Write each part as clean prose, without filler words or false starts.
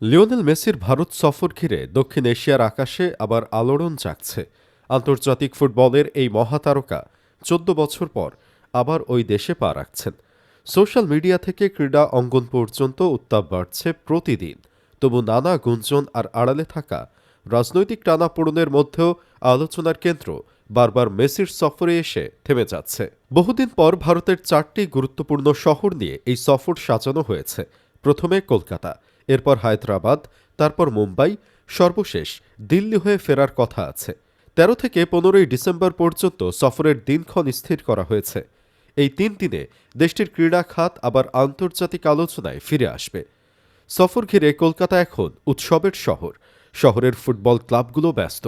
Lionel মেসির ভারত সফর ঘিরে দক্ষিণ এশিয়ার আকাশে আবার আলোড়ন জাগছে। আন্তর্জাতিক ফুটবলের এই মহাতারকা ১৪ বছর পর আবার ওই দেশে পা রাখছেন। সোশ্যাল মিডিয়া থেকে ক্রীড়া অঙ্গন পর্যন্ত উত্তাপ বাড়ছে প্রতিদিন। তবু নানা গুঞ্জন আর আড়ালে থাকা রাজনৈতিক টানাপোড়েনের মধ্যেও আলোচনার কেন্দ্র বারবার মেসির সফরে এসে থেমে যাচ্ছে। বহুদিন পর ভারতের ৪টি গুরুত্বপূর্ণ শহর নিয়ে এই সফর সাজানো হয়েছে। প্রথমে কলকাতা, এরপর হায়দ্রাবাদ, তারপর মুম্বাই, সর্বশেষ দিল্লি হয়ে ফেরার কথা আছে। ১৩ থেকে ১৫ই ডিসেম্বর পর্যন্ত সফরের দিনক্ষণ স্থির করা হয়েছে। এই ৩ দিনে দেশটির ক্রীড়া খাত আবার আন্তর্জাতিক আলোচনায় ফিরে আসবে। সফর ঘিরে কলকাতা এখন উৎসবের শহর। শহরের ফুটবল ক্লাবগুলো ব্যস্ত।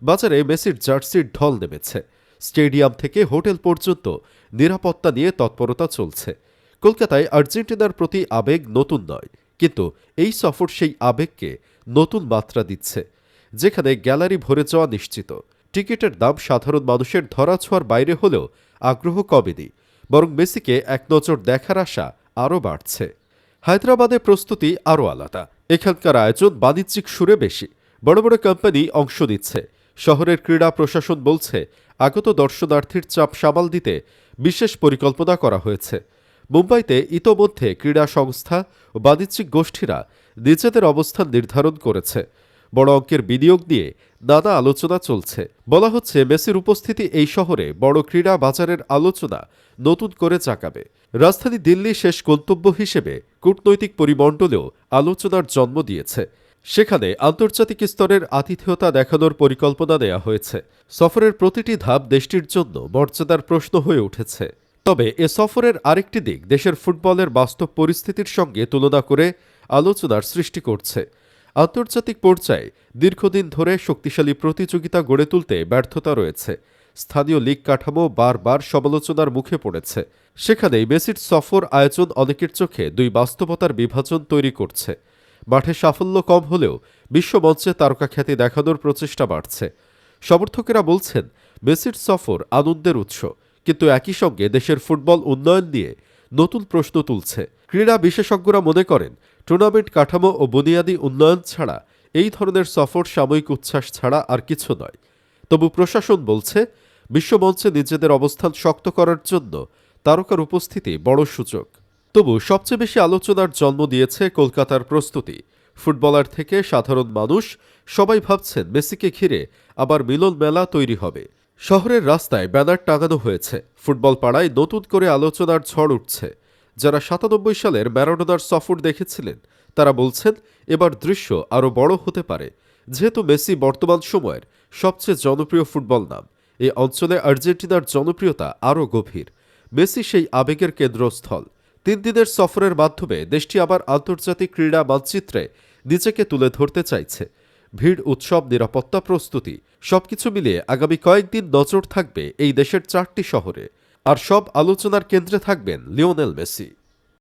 বাজারে মেসির জার্সির ঢল নেমেছে। স্টেডিয়াম থেকে হোটেল পর্যন্ত নিরাপত্তা নিয়ে তৎপরতা চলছে। কলকাতায় আর্জেন্টিনার প্রতি আবেগ নতুন নয়, কিন্তু এই সফর সেই আবেগকে নতুন মাত্রা দিচ্ছে। যেখানে গ্যালারি ভরে যাওয়া নিশ্চিত, টিকিটের দাম সাধারণ মানুষের ধরাছোঁয়ার বাইরে হলেও আগ্রহ কমেনি, বরং মেসিকে এক নজর দেখার আশা আরও বাড়ছে। হায়দ্রাবাদে প্রস্তুতি আরও আলাদা। এখানকার আয়োজন বাণিজ্যিক সুরে বেশি। বড় বড় কোম্পানি অংশ নিচ্ছে। শহরের ক্রীড়া প্রশাসন বলছে, আগত দর্শনার্থীর চাপ সামাল দিতে বিশেষ পরিকল্পনা করা হয়েছে। মুম্বাইতে ইতোমধ্যে ক্রীড়া সংস্থা ও বাণিজ্যিক গোষ্ঠীরা নিজেদের অবস্থান নির্ধারণ করেছে। বড় অঙ্কের বিনিয়োগ নিয়ে নানা আলোচনা চলছে। বলা হচ্ছে, মেসির উপস্থিতি এই শহরে বড় ক্রীড়া বাজারের আলোচনা নতুন করে জাগাবে। রাজধানী দিল্লি শেষ গন্তব্য হিসেবে কূটনৈতিক পরিমণ্ডলেও আলোচনার জন্ম দিয়েছে। সেখানে আন্তর্জাতিক স্তরের আতিথেয়তা দেখানোর পরিকল্পনা নেওয়া হয়েছে। সফরের প্রতিটি ধাপ দেশটির জন্য মর্যাদার প্রশ্ন হয়ে উঠেছে। তবে এ সফরের আরেকটি দিক দেশের ফুটবলের বাস্তব পরিস্থিতির সঙ্গে তুলনা করে আলোচনার সৃষ্টি করছে। আন্তর্জাতিক পর্যায়ে দীর্ঘদিন ধরে শক্তিশালী প্রতিযোগিতা গড়ে তুলতে ব্যর্থতা রয়েছে। স্থানীয় লীগ কাঠামো বারবার সমালোচনার মুখে পড়েছে। সেখানেই মেসির সফর আয়োজন অনেকের চোখে দুই বাস্তবতার বিভাজন তৈরি করছে। মাঠে সাফল্য কম হলেও বিশ্বমঞ্চে তারকা খ্যাতি দেখানোর প্রচেষ্টা বাড়ছে। সমর্থকেরা বলছেন, মেসির সফর আনন্দের উৎস, কিন্তু একই সঙ্গে দেশের ফুটবল উন্নয়ন নিয়ে নতুন প্রশ্ন তুলছে। ক্রীড়া বিশেষজ্ঞরা মনে করেন, টুর্নামেন্ট কাঠামো ও বুনিয়াদী উন্নয়ন ছাড়া এই ধরনের সফর সাময়িক উচ্ছ্বাস ছাড়া আর কিছু নয়। তবু প্রশাসন বলছে, বিশ্বমঞ্চে নিজেদের অবস্থান শক্ত করার জন্য তারকার উপস্থিতি বড় সুযোগ। তবু সবচেয়ে বেশি আলোচনার জন্ম দিয়েছে কলকাতার প্রস্তুতি। ফুটবলার থেকে সাধারণ মানুষ সবাই ভাবছেন, মেসিকে ঘিরে আবার মিলন মেলা তৈরি হবে। শহরের রাস্তায় ব্যানার টাঙানো হয়েছে। ফুটবল পাড়ায় নতুন করে আলোচনার ঝড় উঠছে। যারা ৯৭ সালের ম্যারাডোনার সফর দেখেছিলেন, তারা বলছেন, এবার দৃশ্য আরও বড় হতে পারে। যেহেতু মেসি বর্তমান সময়ের সবচেয়ে জনপ্রিয় ফুটবল নাম, এই অঞ্চলে আর্জেন্টিনার জনপ্রিয়তা আরও গভীর। মেসি সেই আবেগের কেন্দ্রস্থল। ৩ দিনের সফরের মাধ্যমে দেশটি আবার আন্তর্জাতিক ক্রীড়া মানচিত্রে নিজেকে তুলে ধরতে চাইছে। ভিড়, উৎসব, নিরাপত্তা, প্রস্তুতি সবকিছু মিলিয়ে আগামী কয়েকদিন নজর থাকবে এই দেশের ৪টি শহরে। আর সব আলোচনার কেন্দ্রে থাকবেন লিওনেল মেসি।